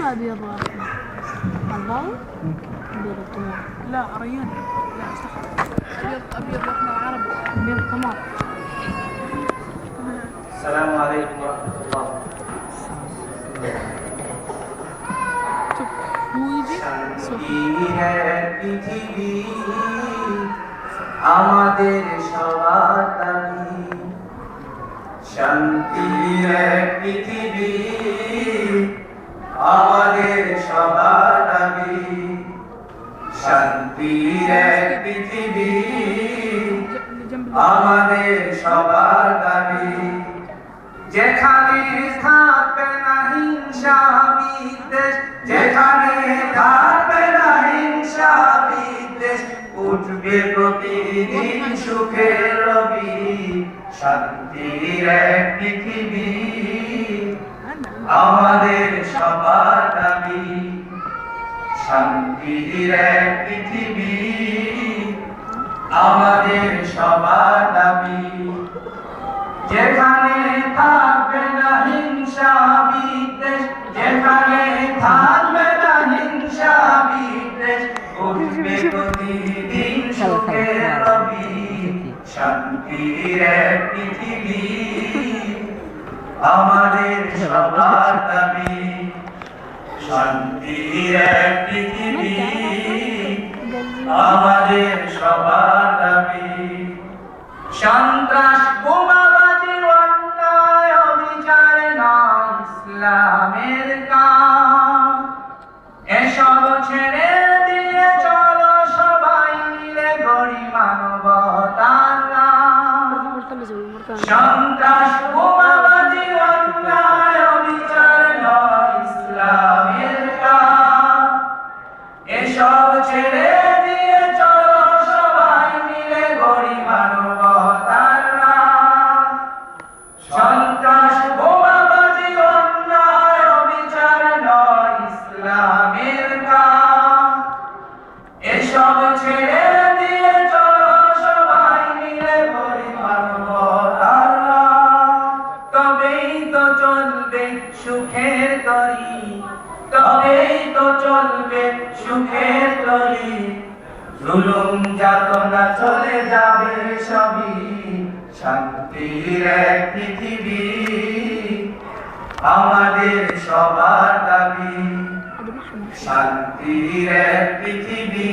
أبيض وأحمر؟ الضوء؟ أبيض القمر. لا ريان، لا استغفر. أبيض وأحمر عربي. أبيض القمر. السلام عليكم ورحمة الله. পৃথিবী আমাদের সবার দাবি, শান্তির এক পৃথিবী আমাদের সবার দাবি, শান্তির এক পৃথিবী আমাদের সবার দাবি, যেখানে থাকবে না হিংসা বিদ্বেষ, যেখানে থাকবে না হিংসা বিদ্বেষ, উঠবে প্রতিদিন সুখের রবি, শান্তির এক পৃথিবী আমাদের সবার দাবি, শান্তির এক পৃথিবী আমাদের সবার দাবি, যেখানে থাকবে না হিংসা বিদ্বেষ, যেখানে থাকবে না হিংসা বিদ্বেষ, উঠবে প্রতিদিন সুখের রবি, শান্তির এক পৃথিবী আমাদের সবার দাবি, শান্তির এক পৃথিবী আমাদের সবার দাবি। সন্ত্রাস বোমাবাজি অন্যায় অবিচার নয় ইসলামের কাম, এসব ছেড়ে দিয়ে চলো সবাই মিলে গড়ি মানবতার নাম। সন্ত্রাস বোমাবাজি অন্যায় অবিচার নয় ইসলামের কাম, এসব ছেড়ে দিয়ে চলো সবাই মিলে গড়ি মানবতার নাম। সন্ত্রাস বোমাবাজি অন্যায় অবিচার নয় ইসলামের কাম, এসব ছেড়ে দিয়ে চলো সবাই মিলে গড়ি মানবতার নাম। তবেই তো চলবে সুখের তরী, তবেই তো চলবে সুখের তরী, জুলুম যাতনা চলে যাবে সবই, শান্তির এক পৃথিবী আমাদের সবার দাবি, শান্তির এক পৃথিবী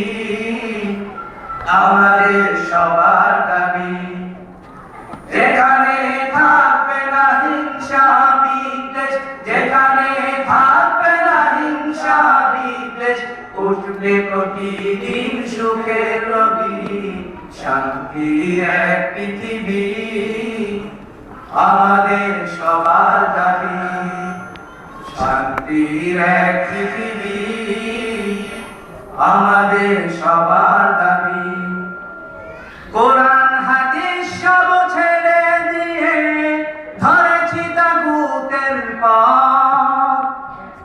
আমাদের সবার দাবি, যেখানে থাকবে না হিংসা বিদ্বেষ, যেখানে থাকবে না হিংসা বিদ্বেষ, উঠবে প্রতিদিন সুখের রবি, শান্তির এক পৃথিবী আমাদের সবার দাবি, শান্তির এক পৃথিবী আমাদের সবার দাবি। কোরআন হাদিস সব ছেড়ে দিয়ে ধরেছি তাগুতের পথ,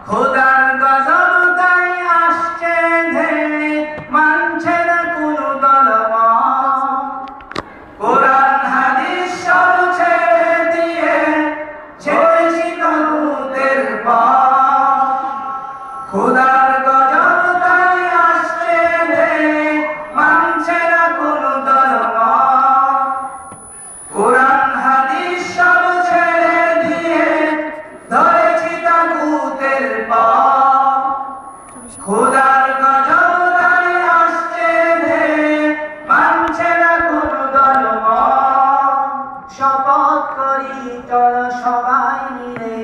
খোদার গজব তাই আসছে ধেয়ে মানছে না কোনো দলমত। কোরআন হাদিস সব ছেড়ে দিয়ে ছেড়েছি তাগুতের পথ, খোদার গজব তাই আসছে ধেয়ে মানছে না কোনো দলমত। কোরআন হাদিস সব ছেড়ে দিয়ে ধরেছি তাগুতের পথ, খোদার গজব তাই আসছে ধেয়ে মানছে না কোনো দলমত। শপথ করি চলো সবাই মিলে,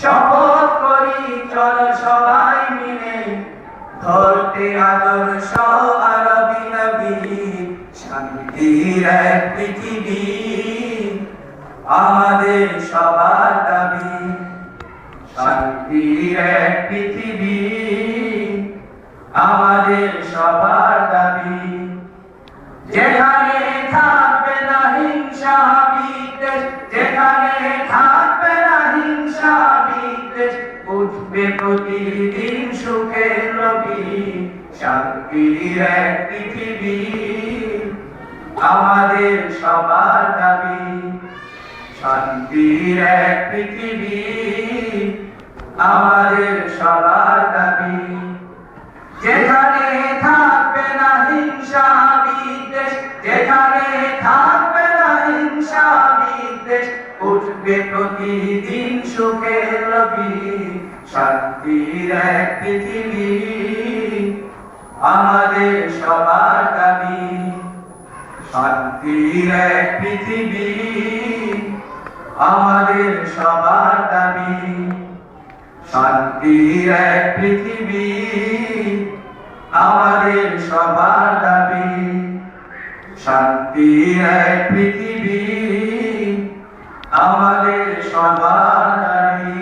শপথ করি চলো সবাই মিলে, ধরতে আদর্শ আরবি নবী, শান্তির এক পৃথিবী আমাদের সবার দাবি, শান্তির এক পৃথিবী আমাদের সবার দাবি, যেখানে থাকবে না হিংসা বিদ্বেষ, যেখানে থাকবে না হিংসা বিদ্বেষ, উঠবে প্রতিদিন সুখের রবি, শান্তির এক পৃথিবী আমাদের সবার দাবি, শান্তির এক পৃথিবী আমাদের সবার দাবি যেখানে থাকবে না হিংসা বিদ্বেষ যেখানে থাকবে না হিংসা বিদ্বেষ উঠবে প্রতিদিন সুখের রবি শান্তির এক পৃথিবী আমাদের সবার দাবি শান্তির এক পৃথিবী আমাদের সবার দাবি শান্তির এক পৃথিবী আমাদের সবার দাবি শান্তির এক পৃথিবী আমাদের সবার দাবি